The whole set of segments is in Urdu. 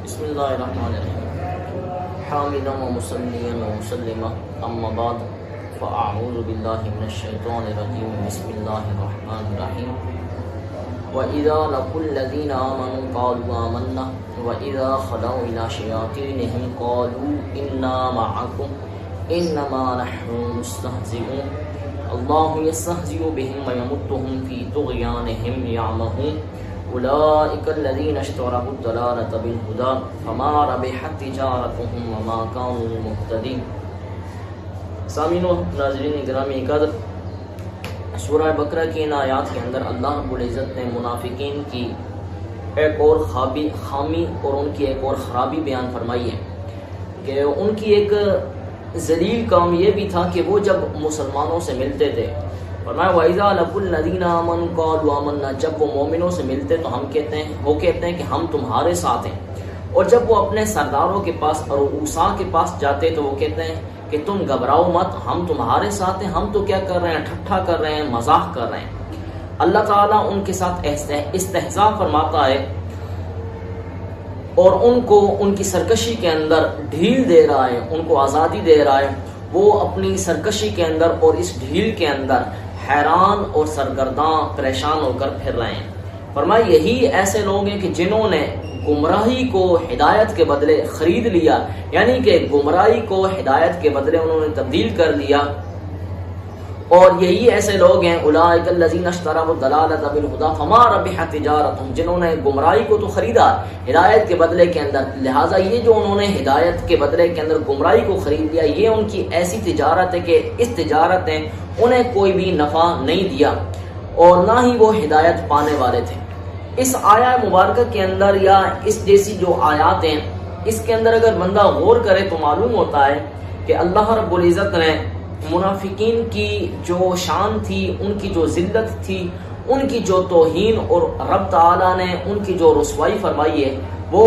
بسم اللہ الرحمن الرحیم حامدا ومصلیا ومسلما اما بعد فاعوذ باللہ من الشیطان الرجیم بسم اللہ الرحمن الرحیم وَإِذَا لَقُوا الَّذِينَ آمَنُوا قَالُوا آمَنَّا وَإِذَا خَلَوْا إِلَىٰ شَيَاطِينِهِمْ قَالُوا إِنَّا مَعَكُمْ إِنَّمَا نَحْنُ مُسْتَهْزِئُونَ اللَّهُ يَسْتَهْزِئُ بِهِمْ وَيَمُدُّهُمْ فِي طُغْيَانِهِمْ يَعْمَهُونَ أولئك الذين اشتروا الضلالة بالهدى فما ربحت تجارتهم وما كانوا مهتدين۔ سامعین و ناظرین گرامی قدر، سورہ بقرہ کی ان آیات کے اندر اللہ رب العزت نے منافقین کی ایک اور خامی اور ان کی ایک اور خرابی بیان فرمائی ہے کہ ان کی ایک ذلیل کام یہ بھی تھا کہ وہ جب مسلمانوں سے ملتے تھے، فرمایا وَإِذَا لَقُوا الَّذِينَ آمَنُوا قَالُوا آمَنَّا، جب وہ مومنوں سے ملتے تو وہ کہتے ہیں کہ ہم تمہارے ساتھ ہیں، اور جب وہ اپنے سرداروں کے پاس اور اوصا کے پاس جاتے تو وہ کہتے ہیں کہ تم گھبراؤ مت، ہم تمہارے ساتھ ہیں، ہم تو کیا کر رہے ہیں، ٹھٹھا کر رہے ہیں، مزاح کر رہے ہیں۔ اللہ تعالیٰ ان کے ساتھ استہزاء فرماتا ہے اور ان کو ان کی سرکشی کے اندر ڈھیل دے رہا ہے، ان کو آزادی دے رہا ہے۔ وہ اپنی سرکشی کے اندر اور اس ڈھیل کے اندر حیران اور سرگرداں پریشان ہو کر پھر رہے ہیں۔ فرمایا یہی ایسے لوگ ہیں کہ جنہوں نے گمراہی کو ہدایت کے بدلے خرید لیا، یعنی کہ گمراہی کو ہدایت کے بدلے انہوں نے تبدیل کر لیا، اور یہی ایسے لوگ ہیں اولئک الذین اشتروا الضلالۃ بالہدی فما ربحت تجارتہم، جنہوں نے گمراہی کو تو خریدا ہدایت کے بدلے کے اندر، لہٰذا یہ جو انہوں نے ہدایت کے بدلے کے اندر گمراہی کو خرید لیا، یہ ان کی ایسی تجارت ہے کہ اس تجارت نے انہیں کوئی بھی نفع نہیں دیا اور نہ ہی وہ ہدایت پانے والے تھے۔ اس آیہ مبارکہ کے اندر یا اس جیسی جو آیات ہیں، اس کے اندر اگر بندہ غور کرے تو معلوم ہوتا ہے کہ اللہ رب العزت نے منافقین کی جو شان تھی، ان کی جو ذلت تھی، ان کی جو توہین، اور رب تعالیٰ نے ان کی جو رسوائی فرمائی ہے وہ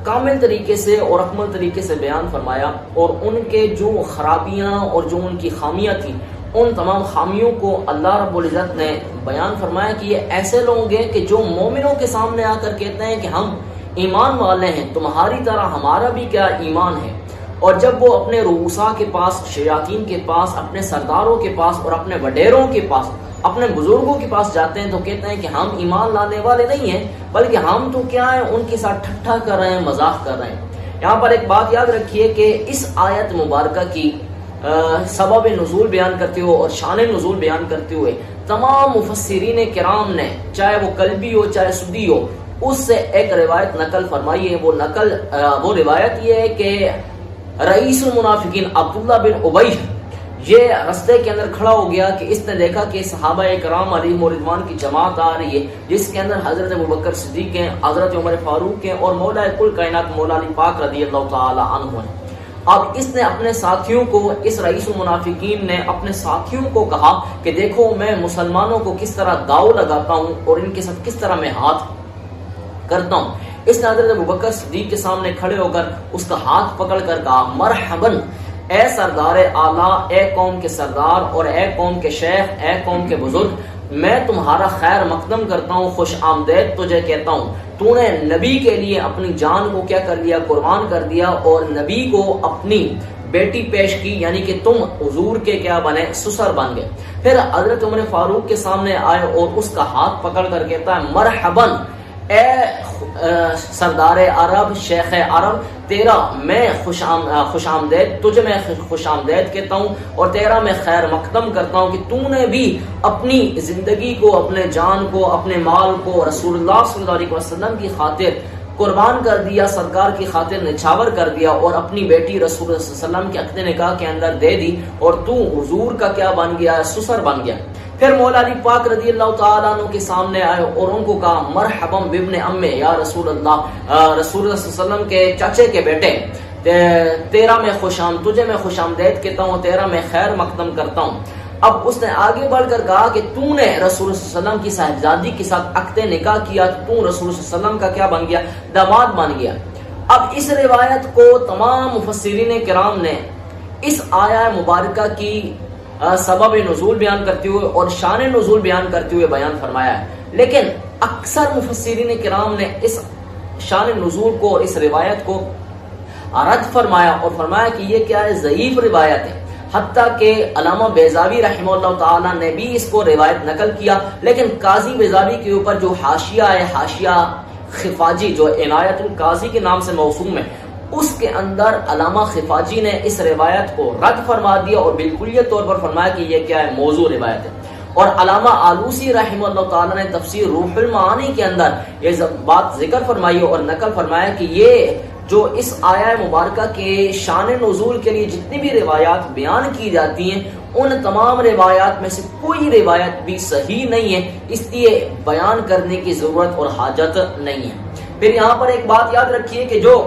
کامل طریقے سے اور اکمل طریقے سے بیان فرمایا، اور ان کے جو خرابیاں اور جو ان کی خامیاں تھیں، ان تمام خامیوں کو اللہ رب العزت نے بیان فرمایا کہ یہ ایسے لوگ ہیں کہ جو مومنوں کے سامنے آ کر کہتے ہیں کہ ہم ایمان والے ہیں، تمہاری طرح ہمارا بھی کیا ایمان ہے، اور جب وہ اپنے رؤساء کے پاس، شیاطین کے پاس، اپنے سرداروں کے پاس اور اپنے وڈیروں کے پاس، اپنے بزرگوں کے پاس جاتے ہیں تو کہتے ہیں کہ ہم ایمان لانے والے نہیں ہیں، بلکہ ہم تو کیا ہیں، ان کے ساتھ ٹھٹھا کر رہے ہیں، مذاق کر رہے ہیں۔ یہاں پر ایک بات یاد رکھیے کہ اس آیت مبارکہ کی سبب نزول بیان کرتے ہوئے اور شان نزول بیان کرتے ہوئے تمام مفسرین کرام نے، چاہے وہ قلبی ہو چاہے سدی ہو، اس سے ایک روایت نقل فرمائی ہے۔ وہ روایت یہ ہے کہ رئیس المنافقین عبداللہ بن ابی یہ رستے کے اندر کھڑا ہو گیا کہ اس نے دیکھا کہ صحابہ کرام علیہم رضوان کی جماعت آ رہی ہے، جس کے اندر حضرت ابوبکر صدیق ہیں، حضرت عمر فاروق ہیں، اور مولا کل کائنات مولا علی پاک رضی اللہ تعالی عنہ ہیں۔ اب اس نے اپنے ساتھیوں کو، اس رئیس المنافقین نے اپنے ساتھیوں کو کہا کہ دیکھو میں مسلمانوں کو کس طرح داؤ لگاتا ہوں اور ان کے ساتھ کس طرح میں ہاتھ کرتا ہوں۔ اس نے حضرت ابوبکر صدیق کے سامنے کھڑے ہو کر اس کا ہاتھ پکڑ کر کہا مرحباً اے سردار اعلیٰ، اے قوم کے سردار اور اے قوم کے شیخ، اے قوم کے بزرگ، میں تمہارا خیر مقدم کرتا ہوں، خوش آمدید تجھے کہتا ہوں۔ تو نے نبی کے لیے اپنی جان کو کیا کر لیا، قربان کر دیا، اور نبی کو اپنی بیٹی پیش کی، یعنی کہ تم حضور کے کیا بنے، سسر بن گئے۔ پھر حضرت عمر فاروق کے سامنے آئے اور اس کا ہاتھ پکڑ کر کہتا ہے مرحباً اے سردار عرب، شیخ عرب، تیرا میں خوش آمدید، تجھے میں خوش آمدید کہتا ہوں اور تیرا میں خیر مقدم کرتا ہوں کہ تو نے بھی اپنی زندگی کو، اپنے جان کو، اپنے مال کو رسول اللہ صلی اللہ علیہ وسلم کی خاطر قربان کر دیا، سرکار کی خاطر نچھاور کر دیا، اور اپنی بیٹی رسول اللہ صلی اللہ علیہ وسلم کے عقد نکاح کے اندر دے دی، اور تو حضور کا کیا بن گیا، سسر بن گیا۔ پھر مولا علی پاک رضی اللہ تعالیٰ عنہ کے سامنے آئے اور ان کو کہا مرحبا بابن امی، یا رسول اللہ، رسول اللہ صلی اللہ علیہ وسلم کے چچے کے بیٹے، تیرا میں تجھے میں خوش آمدید کہتا ہوں، تیرا میں خیر مقدم کرتا ہوں۔ اب اس نے آگے بڑھ کر کہا کہ تو نے رسول اللہ صلی اللہ علیہ وسلم کی صاحبزادی کے ساتھ عقد نکاح کیا، تو رسول اللہ صلی اللہ علیہ وسلم کا کیا بن گیا، داماد بن گیا۔ اب اس روایت کو تمام مفسرین کرام نے اس آیہ مبارکہ کی سبب نزول بیان کرتے ہوئے اور شان نزول بیان کرتے ہوئے بیان فرمایا ہے، لیکن اکثر مفسرین کرام نے اس شان نزول کو اور اس روایت کو رد فرمایا اور فرمایا کہ یہ کیا ہے، ضعیف روایت ہے۔ حتیٰ کہ علامہ بیضاوی رحمہ اللہ تعالیٰ نے بھی اس کو روایت نقل کیا، لیکن قاضی بیضاوی کے اوپر جو حاشیہ ہے، حاشیہ خفاجی جو عنایت القاضی کے نام سے موسوم ہے، اس کے اندر علامہ خفاجی نے اس روایت کو رد فرما دیا اور بالکلیت طور پر فرمایا کہ یہ کیا ہے، موضوع روایت ہے۔ اور علامہ آلوسی رحمہ اللہ تعالیٰ نے تفسیر روح المعانی کے اندر یہ بات ذکر فرمائی اور نقل فرمایا کہ یہ جو اس آیہ مبارکہ کے شان نزول کے لیے جتنی بھی روایات بیان کی جاتی ہیں، ان تمام روایات میں سے کوئی روایت بھی صحیح نہیں ہے، اس لیے بیان کرنے کی ضرورت اور حاجت نہیں ہے۔ پھر یہاں پر ایک بات یاد رکھیے کہ جو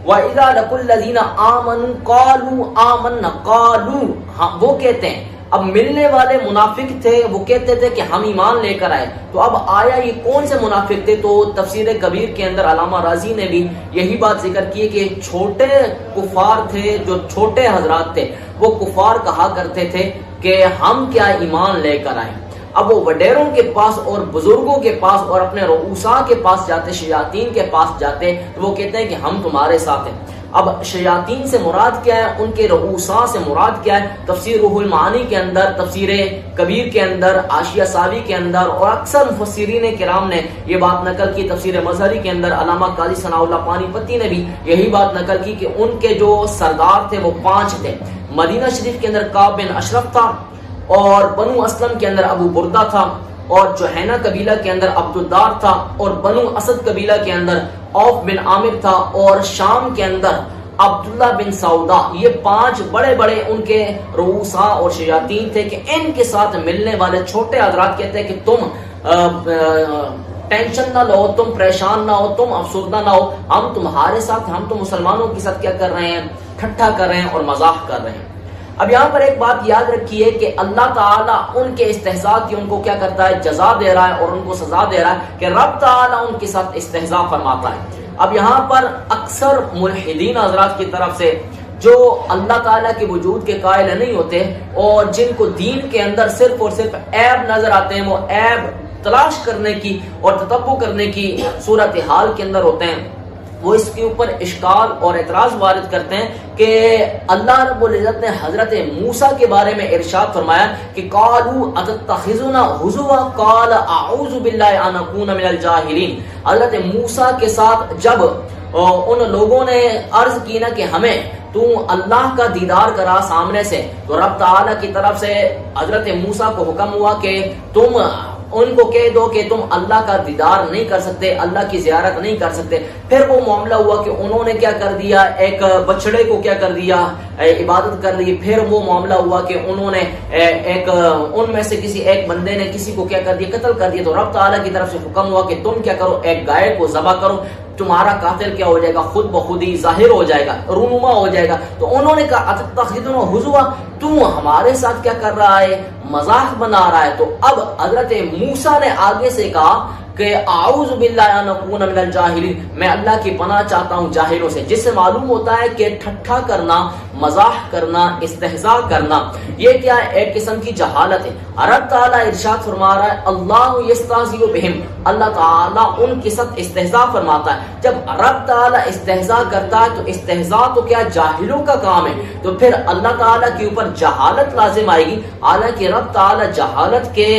وَإِذَا لَقُوا الَّذِينَ آمَنُوا قَالُوا آمَنَّا قَالُوا، ہاں وہ کہتے ہیں، اب ملنے والے منافق تھے، وہ کہتے تھے کہ ہم ایمان لے کر آئے، تو اب آیا یہ کون سے منافق تھے؟ تو تفسیر کبیر کے اندر علامہ رازی نے بھی یہی بات ذکر کی کہ چھوٹے کفار تھے، جو چھوٹے حضرات تھے، وہ کفار کہا کرتے تھے کہ ہم کیا ایمان لے کر آئے۔ اب وہ وڈیروں کے پاس اور بزرگوں کے پاس اور اپنے رؤوسا کے پاس جاتے، شیاطین کے پاس جاتے، تو وہ کہتے ہیں کہ ہم تمہارے ساتھ ہیں۔ اب شیاطین سے مراد کیا ہے، ان کے رؤوسا سے مراد کیا ہے؟ تفسیر روح المعانی کے اندر، تفسیر کبیر کے اندر، عاشیہ ساوی کے اندر، اور اکثر مفسرین کرام نے یہ بات نقل کی۔ تفسیر مظہری کے اندر علامہ قاضی ثناء اللہ پانی پتی نے بھی یہی بات نقل کی کہ ان کے جو سردار تھے وہ 5 تھے۔ مدینہ شریف کے اندر کعب بن اشرف تھا، اور بنو اسلم کے اندر ابو بردہ تھا، اور جوہینہ قبیلہ کے اندر عبدالدار تھا، اور بنو اسد قبیلہ کے اندر عوف بن عامر تھا، اور شام کے اندر عبداللہ بن سعودہ۔ یہ 5 بڑے بڑے ان کے رؤوسا اور شیاطین تھے کہ ان کے ساتھ ملنے والے چھوٹے حضرات کہتے ہیں کہ تم ٹینشن نہ لو، تم پریشان نہ ہو، تم افسردہ نہ ہو، ہم تمہارے ساتھ، ہم تو مسلمانوں کے ساتھ کیا کر رہے ہیں، ٹھٹھا کر رہے ہیں اور مزاح کر رہے ہیں۔ اب یہاں پر ایک بات یاد رکھیے کہ اللہ تعالیٰ ان کے استہزاء کی ان کو کیا کرتا ہے، جزا دے رہا ہے اور ان کو سزا دے رہا ہے کہ رب تعالیٰ ان کے ساتھ استہزاء فرماتا ہے۔ اب یہاں پر اکثر ملحدین حضرات کی طرف سے جو اللہ تعالیٰ کے وجود کے قائل نہیں ہوتے اور جن کو دین کے اندر صرف اور صرف عیب نظر آتے ہیں، وہ عیب تلاش کرنے کی اور تتبع کرنے کی صورتحال کے اندر ہوتے ہیں، وہ اس کے اوپر اشکال اور اعتراض وارد کرتے ہیں کہ اللہ رب العزت نے حضرت موسیٰ کے بارے میں ارشاد فرمایا کہ قالوا اتتخذنا ہزوا قال اعوذ باللہ ان اکون من الجاہلین۔ حضرت موسیٰ کے ساتھ جب ان لوگوں نے عرض کی نا کہ ہمیں تو اللہ کا دیدار کرا سامنے سے، تو رب تعالیٰ کی طرف سے حضرت موسیٰ کو حکم ہوا کہ تم ان کو کہہ دو کہ تم اللہ کا دیدار نہیں کر سکتے، اللہ کی زیارت نہیں کر سکتے۔ پھر وہ معاملہ ہوا کہ انہوں نے کیا کر دیا، ایک بچڑے کو کیا کر دیا، عبادت کر لی۔ پھر وہ معاملہ ہوا کہ انہوں نے ایک ان میں سے کسی ایک بندے نے کسی کو کیا کر دیا، قتل کر دیا۔ تو رب تعالیٰ کی طرف سے حکم ہوا کہ تم کیا کرو، ایک گائے کو ذبح کرو، تمہارا قاتل کیا ہو جائے گا، خود بخود ہی ظاہر ہو جائے گا، رونما ہو جائے گا۔ تو انہوں نے کہا اتتخذنا ہزوا، تو ہمارے ساتھ کیا کر رہا ہے، مذاق بنا رہا ہے۔ تو اب حضرت موسیٰ نے آگے سے کہا کہ اعوذ باللہ ان اکون من الجاہلین، میں اللہ کی پناہ چاہتا ہوں جاہلوں سے، جس سے معلوم ہوتا ہے کہ ٹھٹھا کرنا، مزاح کرنا، استہزاء کرنا، یہ کیا ہے، ایک قسم کی جہالت ہے۔ رب تعالیٰ ارشاد فرما رہا ہے اللہ یستہزئ بہم، اللہ تعالیٰ ان کے ساتھ استہزاء فرماتا ہے۔ جب رب تعالیٰ استہزاء کرتا ہے تو استہزاء تو کیا جاہلوں کا کام ہے، تو پھر اللہ تعالیٰ کے اوپر جہالت لازم آئے گی، حالانکہ رب تعالیٰ جہالت کے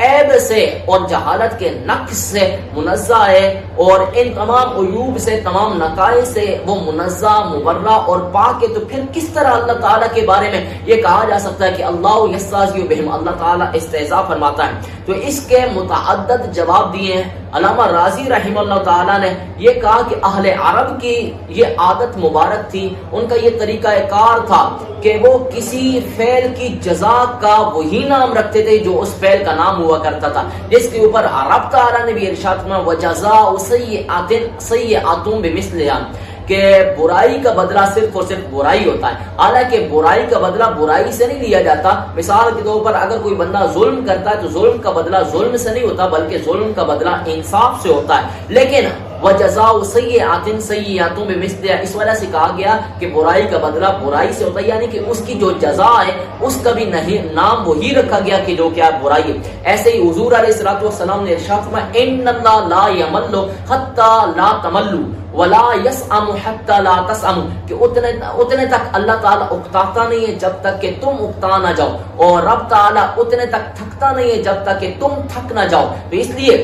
عیب سے اور جہالت کے نقص سے منزہ ہے، اور ان تمام عیوب سے، تمام نقائص سے وہ منزہ، مبرہ اور پاک ہے۔ تو پھر کس طرح اللہ تعالیٰ کے بارے میں یہ کہا جا سکتا ہے کہ اللہ یستہزئ بہم، اللہ تعالیٰ استہزاء فرماتا ہے؟ تو اس کے متعدد جواب دیے ہیں۔ علامہ رازی رحمہ اللہ تعالیٰ نے یہ کہا کہ اہل عرب کی یہ عادت مبارک تھی، ان کا یہ طریقہ کار تھا کہ وہ کسی فعل کی جزا کا وہی نام رکھتے تھے جو اس فعل کا نام ہوا کرتا تھا، جس کے اوپر رب تعالیٰ نے بھی ارشاد فرمایا وجزاء سیئۃ سیئۃ بمثلھا، کہ برائی کا بدلہ صرف اور صرف برائی ہوتا ہے۔ حالانکہ برائی کا بدلہ برائی سے نہیں لیا جاتا۔ مثال کے طور پر اگر کوئی بندہ ظلم کرتا ہے تو ظلم کا بدلہ ظلم سے نہیں ہوتا، بلکہ ظلم کا بدلہ انصاف سے ہوتا ہے۔ لیکن وجزاء سیئۃ سیئۃ بمثلھا، اس وجہ سے کہا گیا کہ برائی کا بدلہ برائی سے ہوتا ہے، یعنی کہ اس کی جو جزا ہے اس کا بھی نہیں نام وہی رکھا گیا کہ جو کیا برائی ہے۔ ایسے ہی حضور علیہ الصلوۃ والسلام نے ارشاد فرمایا ان اللہ لا یمل حتی لا تملوا ولا یسأم حتی لا تسأموا، کہ اتنے تک اللہ تعالیٰ اکتاتا نہیں ہے جب تک کہ تم اکتا نہ جاؤ، اور رب تعالیٰ اتنے تک تھکتا نہیں ہے جب تک کہ تم تھک نہ جاؤ۔ تو اس لیے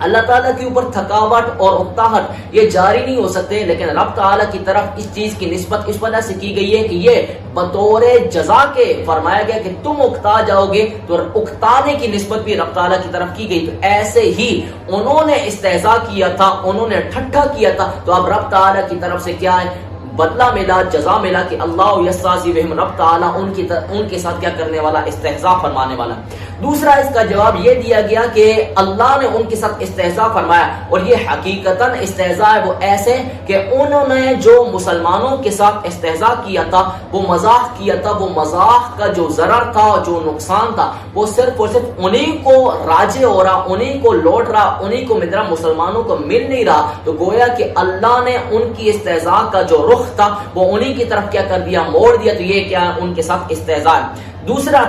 اللہ تعالیٰ کے اوپر تھکاوٹ اور اکتاہٹ یہ جاری نہیں ہو سکتے، لیکن رب تعالیٰ کی طرف اس چیز کی نسبت اس وجہ سے کی گئی ہے کہ یہ بطور جزا کے فرمایا گیا کہ تم اکتا جاؤ گے، تو اکتانے کی نسبت بھی رب تعالیٰ کی طرف کی گئی۔ تو ایسے ہی انہوں نے استہزاء کیا تھا، انہوں نے ٹھٹھا کیا تھا، تو اب رب تعالیٰ کی طرف سے کیا ہے؟ بدلہ ملا، جزا ملا کہ اللہ یستہزئ بہم، رب تعالیٰ ان کے ساتھ کیا کرنے والا؟ استہزاء فرمانے والا۔ دوسرا اس کا جواب یہ دیا گیا کہ اللہ نے ان کے ساتھ استہزاء فرمایا، اور یہ حقیقتاً استہزاء ہے وہ ایسے کہ انہوں نے جو مسلمانوں کے ساتھ استہزاء کیا تھا، وہ مزاح کیا تھا، وہ مزاح کا جو ضرر تھا، جو نقصان تھا، وہ صرف اور صرف انہی کو راجع ہو رہا، انہی کو لوٹ رہا، انہی کو مل رہا، مسلمانوں کو مل نہیں رہا۔ تو گویا کہ اللہ نے ان کی استہزاء کا جو رخ تھا وہ انہی کی طرف کیا کر دیا؟ موڑ دیا۔ تو یہ کیا ان کے ساتھ استہزاء ہے۔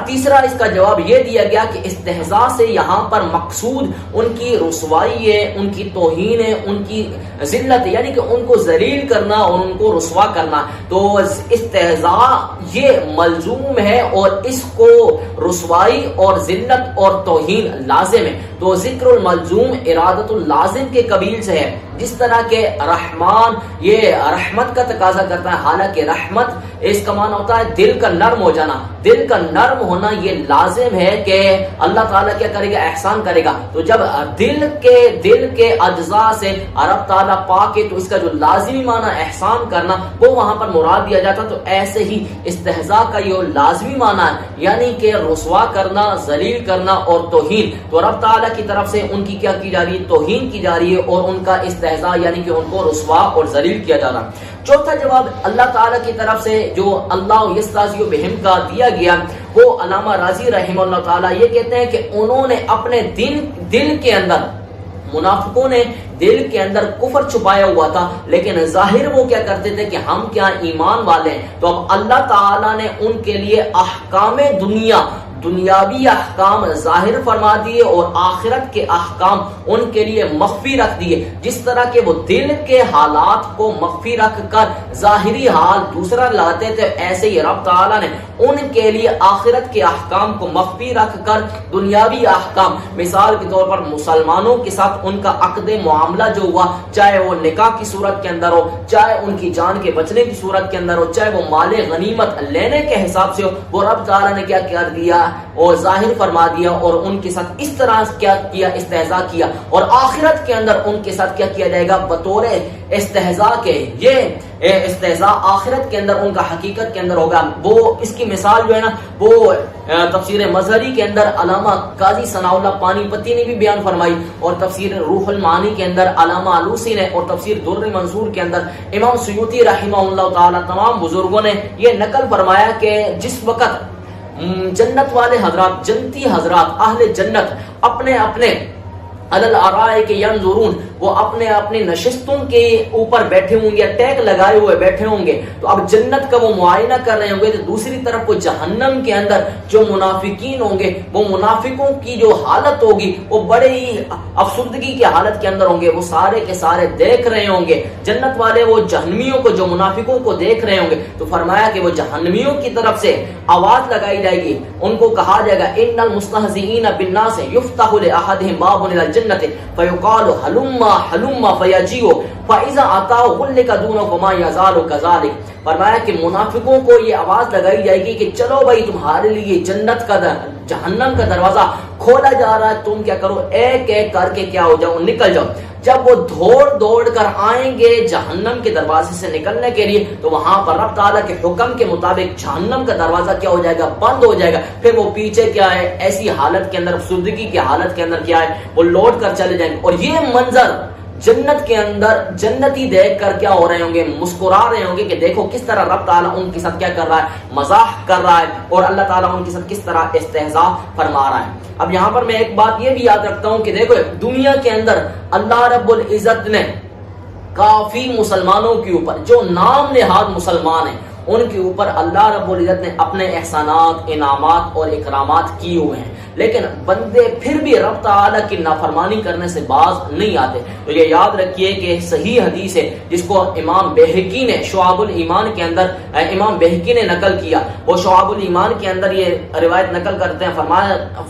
تیسرا اس کا جواب یہ دیا گیا کہ استہزاء سے یہاں پر مقصود ان کی رسوائی ہے، ان کی توہین ہے، ان کی ذلت ہے، یعنی کہ ان کو ذلیل کرنا اور ان کو رسوا کرنا۔ تو استہزاء یہ ملزوم ہے، اور اس کو رسوائی اور ذلت اور توہین لازم ہے۔ تو ذکر الملزوم ارادت اللازم کے قبیل سے ہے، جس طرح کہ رحمان یہ رحمت کا تقاضا کرتا ہے، حالانکہ رحمت اس کا معنی ہوتا ہے دل کا نرم ہو جانا، دل کا نرم ہونا یہ لازم ہے کہ اللہ تعالیٰ کیا کرے گا؟ احسان کرے گا۔ تو جب دل کے اجزاء سے رب تعالیٰ پاک ہے، تو اس کا جو لازمی معنی احسان کرنا وہ وہاں پر مراد دیا جاتا۔ تو ایسے ہی استہزاء کا یہ لازمی معنی ہے، یعنی کہ رسوا کرنا، ذلیل کرنا اور توہین۔ تو رب تعالیٰ کی طرف سے ان کی کیا کی جا رہی ہے؟ توہین کی جا رہی ہے، اور ان کا استہزاء یعنی کہ ان کو رسوا اور ذلیل کیا جا رہا۔ چوتھا جواب اللہ تعالیٰ کی طرف سے جو اللہ یستہزئ بہم کا دیا گیا، وہ علامہ راضی رحمہ اللہ تعالیٰ یہ کہتے ہیں کہ انہوں نے اپنے دل کے اندر، منافقوں نے دل کے اندر کفر چھپایا ہوا تھا، لیکن ظاہر وہ کیا کرتے تھے کہ ہم کیا ایمان والے ہیں۔ تو اب اللہ تعالیٰ نے ان کے لیے احکام دنیاوی احکام ظاہر فرما دیے، اور آخرت کے احکام ان کے لیے مخفی رکھ دیے۔ جس طرح کہ وہ دل کے حالات کو مخفی رکھ کر ظاہری حال دوسرا لاتے تھے، ایسے ہی رب تعالیٰ نے ان کے لیے آخرت کے احکام کو مخفی رکھ کر دنیاوی احکام، مثال کے طور پر مسلمانوں کے ساتھ ان کا عقد معاملہ جو ہوا، چاہے وہ نکاح کی صورت کے اندر ہو، چاہے ان کی جان کے بچنے کی صورت کے اندر ہو، چاہے وہ مال غنیمت لینے کے حساب سے ہو، وہ رب تعالیٰ نے کیا کر دیا؟ اور ظاہر فرما دیا، اور ان کے ساتھ اس طرح کیا کیا؟ استہزاء کیا۔ اور آخرت کے اندر ان کے ساتھ کیا کیا جائے گا؟ بطور استہزاء کے یہ استہزاء آخرت کے اندر ان کا حقیقت کے اندر ہوگا۔ وہ اس کی مثال جو ہے نا، وہ تفسیر مظہری کے اندر علامہ قاضی ثناء اللہ پانی پتی نے بھی بیان فرمائی، اور تفسیر روح المعانی کے اندر علامہ علوسی نے، اور تفسیر در منصور کے اندر امام سیوطی رحمہ اللہ تعالی، تمام بزرگوں نے یہ نقل فرمایا کہ جس وقت جنت والے حضرات، جنتی حضرات، اہل جنت اپنے علی الارائک ینظرون، وہ اپنے اپنی نشستوں کے اوپر بیٹھے ہوں گے، ٹیک لگائے ہوئے بیٹھے ہوں گے، تو اب جنت کا وہ معائنہ کر رہے ہوں گے۔ تو دوسری طرف وہ جہنم کے اندر جو منافقین ہوں گے، وہ منافقوں کی جو حالت ہوگی وہ بڑے ہی افسردگی کی حالت کے اندر ہوں گے، وہ سارے کے سارے دیکھ رہے ہوں گے جنت والے وہ جہنمیوں کو، جو منافقوں کو دیکھ رہے ہوں گے۔ تو فرمایا کہ وہ جہنمیوں کی طرف سے آواز لگائی جائے گی، ان کو کہا جائے گا ان المستہزئین بالناس یفتح لاحدہم باب الی الجنۃ فیقال ہلم فیجیء فاذا اتاه غلق دونه فما یزال كذلك۔ فرمایا کہ منافقوں کو یہ آواز لگائی جائے گی کہ چلو بھائی تمہارے لیے جنت کا جہنم کا دروازہ کھولا جا رہا ہے، تم کیا کرو؟ ایک ایک کر کے کیا ہو جاؤ؟ نکل جاؤ۔ جب وہ دوڑ کر آئیں گے جہنم کے دروازے سے نکلنے کے لیے، تو وہاں پر رب تعالیٰ کے حکم کے مطابق جہنم کا دروازہ کیا ہو جائے گا؟ بند ہو جائے گا۔ پھر وہ پیچھے کیا ہے؟ ایسی حالت کے اندر، افسردگی کی حالت کے اندر کیا ہے؟ وہ لوٹ کر چلے جائیں گے۔ اور یہ منظر جنت کے اندر جنتی دیکھ کر کیا ہو رہے ہوں گے؟ مسکرا رہے ہوں گے کہ دیکھو کس طرح رب تعالیٰ ان کے ساتھ کیا کر رہا ہے؟ مزاح کر رہا ہے، اور اللہ تعالیٰ ان کے ساتھ کس طرح استہزاء فرما رہا ہے۔ اب یہاں پر میں ایک بات یہ بھی یاد رکھتا ہوں کہ دیکھو دنیا کے اندر اللہ رب العزت نے کافی مسلمانوں کے اوپر جو نام نہاد مسلمان ہیں ان کے اوپر اللہ رب العزت نے اپنے احسانات، انعامات اور اکرامات کیے ہوئے ہیں، لیکن بندے پھر بھی رب تعالیٰ کی نافرمانی کرنے سے باز نہیں آتے۔ تو یہ یاد رکھیے کہ صحیح حدیث ہے جس کو امام بہقی نے شعب الایمان کے اندر امام بہقی نے نقل کیا، وہ شعب الایمان کے اندر یہ روایت نقل کرتے ہیں،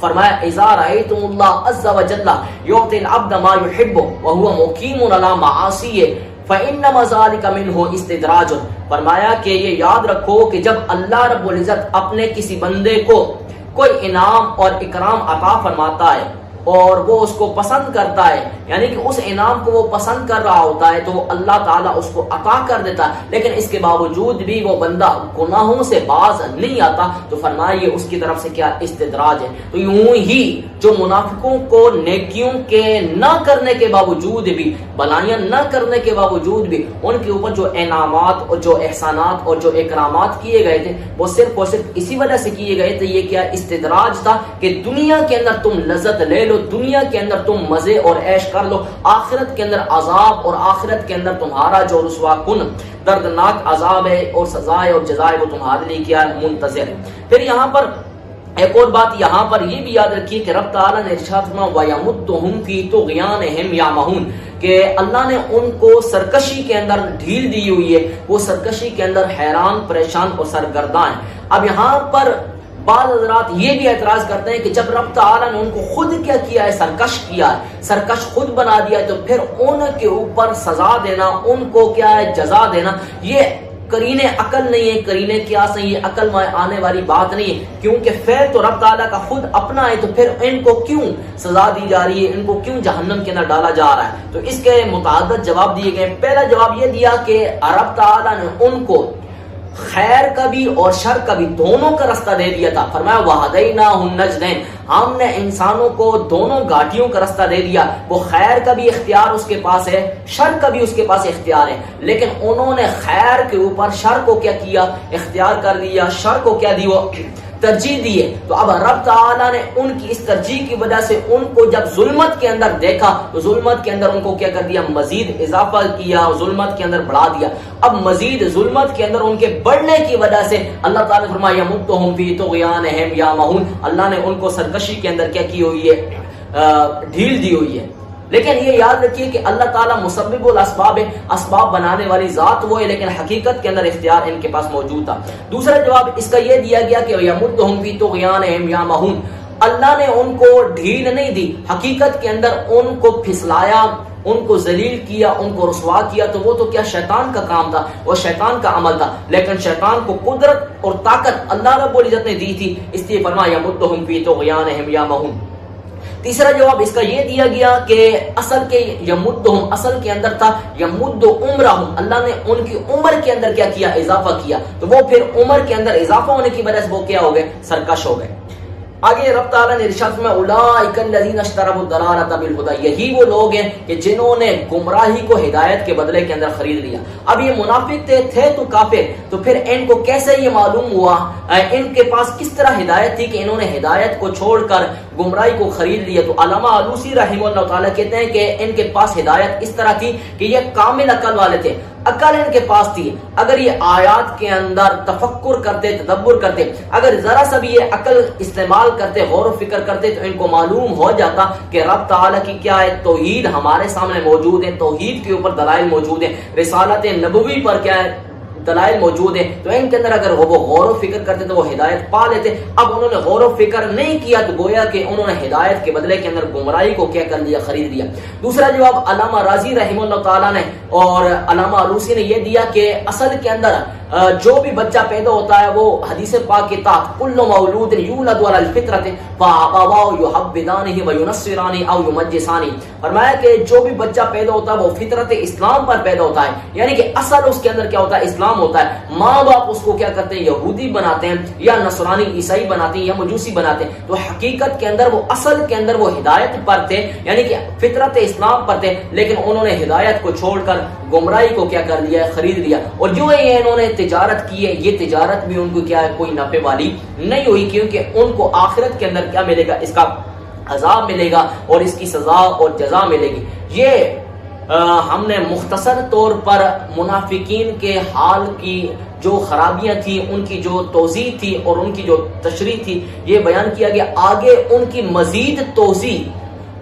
فرمایا اذا رأیتم اللہ عز وجل یعطی العبد ما یحب وهو مقیم علی معاصیہ فَإِنَّمَا ذَلِكَ مِنْهُ اسْتِدْرَاجٌ۔ فرمایا کہ یہ یاد رکھو کہ جب اللہ رب العزت اپنے کسی بندے کو کوئی انعام اور اکرام عطا فرماتا ہے اور وہ اس کو پسند کرتا ہے، یعنی کہ اس انعام کو وہ پسند کر رہا ہوتا ہے، تو وہ اللہ تعالیٰ اس کو عطا کر دیتا ہے، لیکن اس کے باوجود بھی وہ بندہ گناہوں سے باز نہیں آتا، تو فرمائیے اس کی طرف سے کیا استدراج ہے۔ تو یوں ہی جو منافقوں کو نیکیوں کے نہ کرنے کے باوجود بھی، بلائیاں نہ کرنے کے باوجود بھی ان کے اوپر جو انعامات اور جو احسانات اور جو اکرامات کیے گئے تھے وہ صرف اور صرف اسی وجہ سے کیے گئے تھے، یہ کیا استدراج تھا کہ دنیا کے اندر تم لذت لے لو، دنیا کے اندر تم مزے اور عیش کر لو، آخرت کے اندر عذاب اور آخرت کے اندر تمہارا جو رسوا کن دردناک عذاب ہے اور سزائے اور جزائے وہ تمہارے لیے کیا ہے، منتظر ہے۔ پھر یہاں پر ایک اور بات یہاں پر یہ بھی یاد رکھیے کہ رب تعالیٰ نے ارشاد فرمایا وَيَمُدُّهُمْ فِي طُغْيَانِهِمْ يَعْمَهُونَ، کہ اللہ نے ان کو سرکشی کے اندر ڈھیل دی ہوئی ہے، وہ سرکشی کے اندر حیران پریشان اور سرگرداں ہیں۔ اب یہاں پر بعض حضرات یہ بھی اعتراض کرتے ہیں کہ جب رب تعالیٰ نے ان کو خود کیا کیا ہے، سرکش کیا ہے، سرکش خود بنا دیا ہے، تو پھر ان کے اوپر سزا دینا، ان کو کیا ہے جزا دینا، یہ قرینے عقل نہیں ہے، قرینے قیاس نہیں ہے، عقل میں آنے والی بات نہیں ہے، کیونکہ فعل تو رب تعالیٰ کا خود اپنا ہے، تو پھر ان کو کیوں سزا دی جا رہی ہے، ان کو کیوں جہنم کے اندر ڈالا جا رہا ہے؟ تو اس کے متعدد جواب دیے گئے۔ پہلا جواب یہ دیا کہ رب تعالیٰ نے ان کو خیر کا بھی اور شر کا بھی دونوں کا رستہ دے دیا تھا۔ فرمایا وَهَدَيْنَاهُ النَّجْدَيْنِ، ہم نے انسانوں کو دونوں گھاٹیوں کا رستہ دے دیا، وہ خیر کا بھی اختیار اس کے پاس ہے، شر کا بھی اس کے پاس اختیار ہے، لیکن انہوں نے خیر کے اوپر شر کو کیا کیا، اختیار کر دیا، شر کو کیا دی، وہ ترجیح دیے۔ تو اب رب تعالیٰ نے ان کی اس ترجیح کی وجہ سے ان کو جب ظلمت کے اندر دیکھا تو ظلمت کے اندر ان کو کیا کر دیا، مزید اضافہ کیا، ظلمت کے اندر بڑھا دیا۔ اب مزید ظلمت کے اندر ان کے بڑھنے کی وجہ سے اللہ تعالیٰ نے فرمایا یَمُدُّهُمْ فِي طُغْيَانِهِمْ يَعْمَهُونَ، اللہ نے ان کو سرکشی کے اندر کیا کی ہوئی ہے، ڈھیل دی ہوئی ہے۔ لیکن یہ یاد رکھیے کہ اللہ تعالیٰ مسبب الاسباب ہے، اسباب بنانے والی ذات وہ ہے، لیکن حقیقت کے اندر اختیار ان کے پاس موجود تھا۔ دوسرا جواب اس کا یہ دیا گیا کہ یَمُدُّهُمْ فِي طُغْيَانِهِمْ يَعْمَهُونَ، اللہ نے ان کو ڈھیل نہیں دی، حقیقت کے اندر ان کو پھسلایا، ان کو ذلیل کیا، ان کو رسوا کیا، تو وہ تو کیا شیطان کا کام تھا، وہ شیطان کا عمل تھا، لیکن شیطان کو قدرت اور طاقت اللہ رب العزت نے دی تھی، اس لیے فرمایا یَمُدُّهُمْ فِي طُغْيَانِهِمْ يَعْمَهُونَ۔ تیسرا جواب اس کا یہ دیا گیا کہ اصل کے یمدہم اصل کے اندر تھا یمد عمرہم، اللہ نے ان کی عمر کے اندر کیا کیا، اضافہ کیا، تو وہ پھر عمر کے اندر اضافہ ہونے کی وجہ سے وہ کیا ہو گئے، سرکش ہو گئے۔ آگے رب تعالیٰ نے ارشاد میں اولئک الذین اشتروا الضلالۃ بالہدی، یہی وہ لوگ ہیں کہ جنہوں نے گمراہی کو ہدایت کے بدلے کے اندر خرید لیا۔ اب یہ منافق تھے تو کافر، تو پھر ان کو کیسے یہ معلوم ہوا، ان کے پاس کس طرح ہدایت تھی کہ انہوں نے ہدایت کو چھوڑ کر گمراہی کو خرید لیا؟ تو علامہ آلوسی رحمہ اللہ تعالیٰ کہتے ہیں کہ ان کے پاس ہدایت اس طرح تھی کہ یہ کامل عقل والے تھے، عقل ان کے پاس تھی، اگر یہ آیات کے اندر تفکر کرتے، تدبر کرتے، اگر ذرا سا بھی یہ عقل استعمال کرتے، غور و فکر کرتے، تو ان کو معلوم ہو جاتا کہ رب تعالیٰ کی کیا ہے، توحید ہمارے سامنے موجود ہے، توحید کے اوپر دلائل موجود ہیں، رسالت نبوی پر کیا ہے دلائل موجود ہیں، تو ان کے اندر اگر وہ غور و فکر کرتے تو وہ ہدایت پا لیتے۔ اب انہوں نے غور و فکر نہیں کیا تو گویا کہ انہوں نے ہدایت کے بدلے کے اندر گمراہی کو کیا کر لیا، خرید لیا۔ دوسرا جواب علامہ راضی رحمہ اللہ تعالیٰ نے اور علامہ آلوسی نے یہ دیا کہ اصل کے اندر جو بھی بچہ پیدا ہوتا ہے وہ حدیث پاک کے تحت کل مولود یولد علی الفطرۃ فابواہ یحودانہ وینصرانہ او یمجسانہ، فرمایا کہ جو بھی بچہ پیدا ہوتا ہے وہ فطرت اسلام پر پیدا ہوتا ہے، یعنی کہ اصل اس کے اندر کیا ہوتا ہے، اسلام ہوتا ہے، ماں باپ اس کو کیا کرتے ہیں، یہودی بناتے ہیں یا نصرانی عیسائی بناتے ہیں یا مجوسی بناتے ہیں، تو حقیقت کے اندر وہ اصل کے اندر وہ ہدایت پر تھے، یعنی کہ فطرت اسلام پر تھے، لیکن انہوں نے ہدایت کو چھوڑ کر گمراہی کو کیا کر لیا، خرید لیا، اور جو یہ انہوں نے تجارت کی ہے، یہ تجارت بھی ان کو کیا ہے کوئی نفع والی نہیں ہوئی، کیونکہ ان کو آخرت کے اندر کیا ملے گا، اس کا عذاب ملے گا اور اس کی سزا اور جزا ملے گی۔ یہ ہم نے مختصر طور پر منافقین کے حال کی جو خرابیاں تھیں، ان کی جو توضیح تھی اور ان کی جو تشریح تھی یہ بیان کیا گیا. آگے ان کی مزید توضیح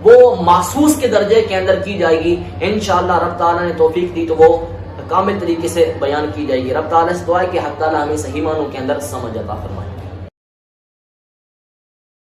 وہ محسوس کے درجے کے اندر کی جائے گی انشاءاللہ. رب تعالیٰ نے توفیق دی تو وہ کامل طریقے سے بیان کی جائے گی. رب تعالیٰ سے دعا ہے کہ حق تعالیٰ ہمیں صحیح معنوں کے اندر سمجھ عطا فرمائے.